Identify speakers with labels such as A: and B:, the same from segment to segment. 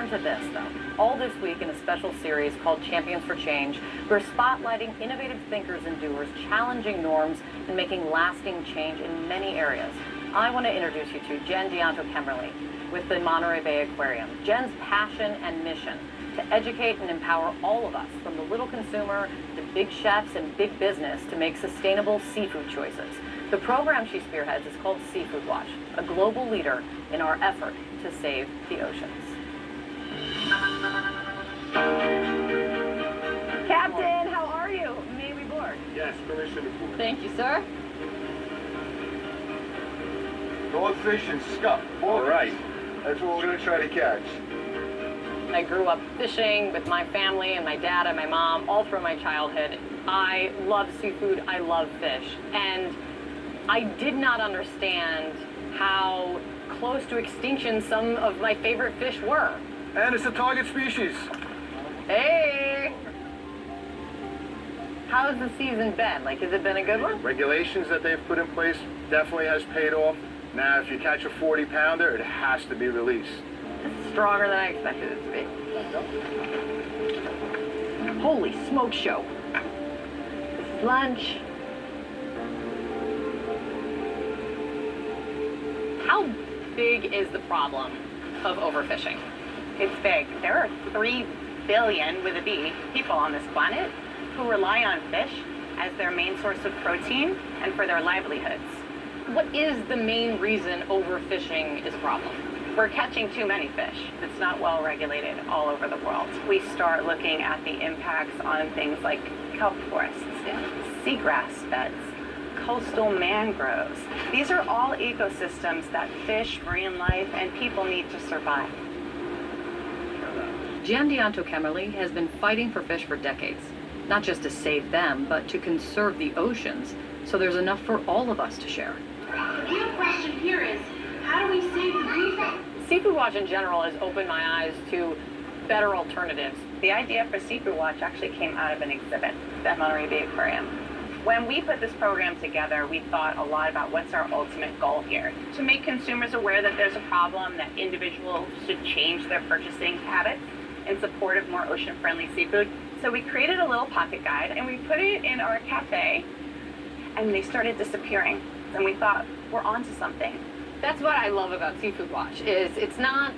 A: turn to this, though. All this week in a special series called Champions for Change, we're spotlighting innovative thinkers and doers, challenging norms, and making lasting change in many areas. I want to introduce you to Jen Dianto-Kemmerly with the Monterey Bay Aquarium. Jen's passion and mission to educate and empower all of us, from the little consumer to big chefs and big business, to make sustainable seafood choices. The program she spearheads is called Seafood Watch, a global leader in our effort to save the oceans. Captain, how are you? May we board?
B: Yes, permission to board.
A: Thank you, sir.
B: Goldfish and scup. All right. That's what we're going to try to catch.
A: I grew up fishing with my family and my dad and my mom all through my childhood. I love seafood. I love fish. And I did not understand how close to extinction some of my favorite fish were.
B: And it's a target species.
A: Hey! How's the season been? Like, has it been a good one?
B: Regulations that they've put in place definitely has paid off. Now, if you catch a 40-pounder, it has to be released.
A: It's stronger than I expected it to be. Holy smoke show. This is lunch. How big is the problem of overfishing?
C: It's big. There are 3 billion, with a B, people on this planet who rely on fish as their main source of protein and for their livelihoods.
A: What is the main reason overfishing is a problem?
C: We're catching too many fish. It's not well regulated all over the world. We start looking at the impacts on things like kelp forests, seagrass beds, coastal mangroves. These are all ecosystems that fish, marine life, and people need to survive.
A: Jen Dianto-Kemmerly has been fighting for fish for decades, not just to save them, but to conserve the oceans so there's enough for all of us to share.
D: The real question here is, how do we save the reef?
A: Seafood Watch in general has opened my eyes to better alternatives.
C: The idea for Seafood Watch actually came out of an exhibit at Monterey Bay Aquarium. When we put this program together, we thought a lot about what's our ultimate goal here. To make consumers aware that there's a problem, that individuals should change their purchasing habits in support of more ocean-friendly seafood. So we created a little pocket guide and we put it in our cafe, and they started disappearing. And we thought, we're onto something.
A: That's what I love about Seafood Watch, is it's not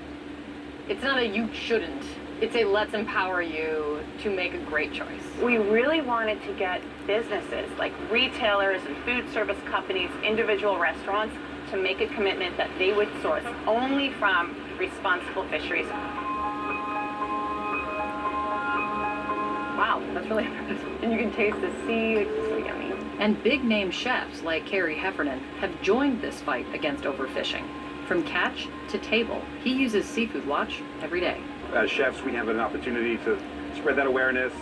A: a you shouldn't. It's a let's empower you to make a great choice.
C: We really wanted to get businesses like retailers and food service companies, individual restaurants, to make a commitment that they would source only from responsible fisheries.
A: Wow, that's really impressive. And you can taste the sea, it's so yummy. And big-name chefs like Carrie Heffernan have joined this fight against overfishing. From catch to table, he uses Seafood Watch every day.
E: As chefs, we have an opportunity to spread that awareness.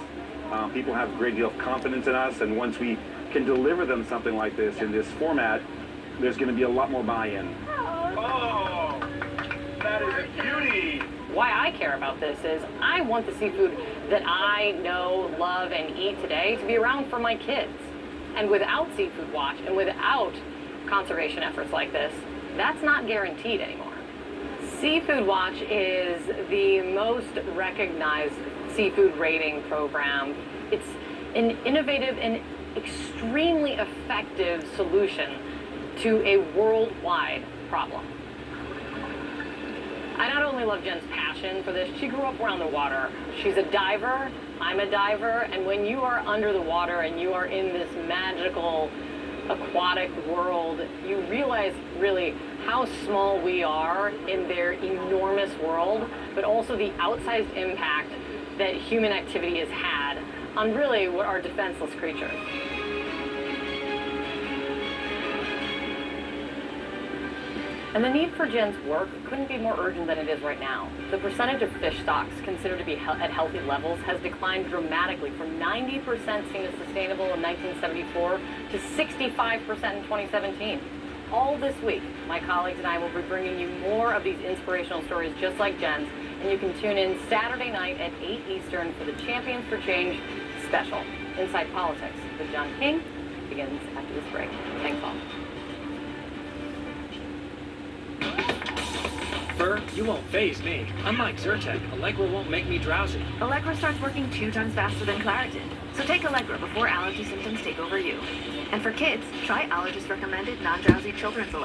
E: People have a great deal of confidence in us, and once we can deliver them something like this in this format, there's going to be a lot more buy-in.
B: Oh, that is a beauty.
A: Why I care about this is I want the seafood that I know, love, and eat today to be around for my kids. And without Seafood Watch and without conservation efforts like this, that's not guaranteed anymore. Seafood Watch is the most recognized seafood rating program. It's an innovative and extremely effective solution to a worldwide problem. I not only love Jen's passion for this, she grew up around the water. She's a diver, I'm a diver, and when you are under the water and you are in this magical aquatic world, you realize really how small we are in their enormous world, but also the outsized impact that human activity has had on really what are defenseless creatures. And the need for Jen's work couldn't be more urgent than it is right now. The percentage of fish stocks considered to be at healthy levels has declined dramatically from 90% seen as sustainable in 1974 to 65% in 2017. All this week, my colleagues and I will be bringing you more of these inspirational stories just like Jen's, and you can tune in Saturday night at 8 Eastern for the Champions for Change special, Inside Politics, with John King, begins after this break. Thanks all.
F: Fur, you won't faze me. Unlike Zyrtec, Allegra won't make me drowsy.
G: Allegra starts working 2 times faster than Claritin. So take Allegra before allergy symptoms take over you. And for kids, try allergist-recommended non-drowsy children's Allegra.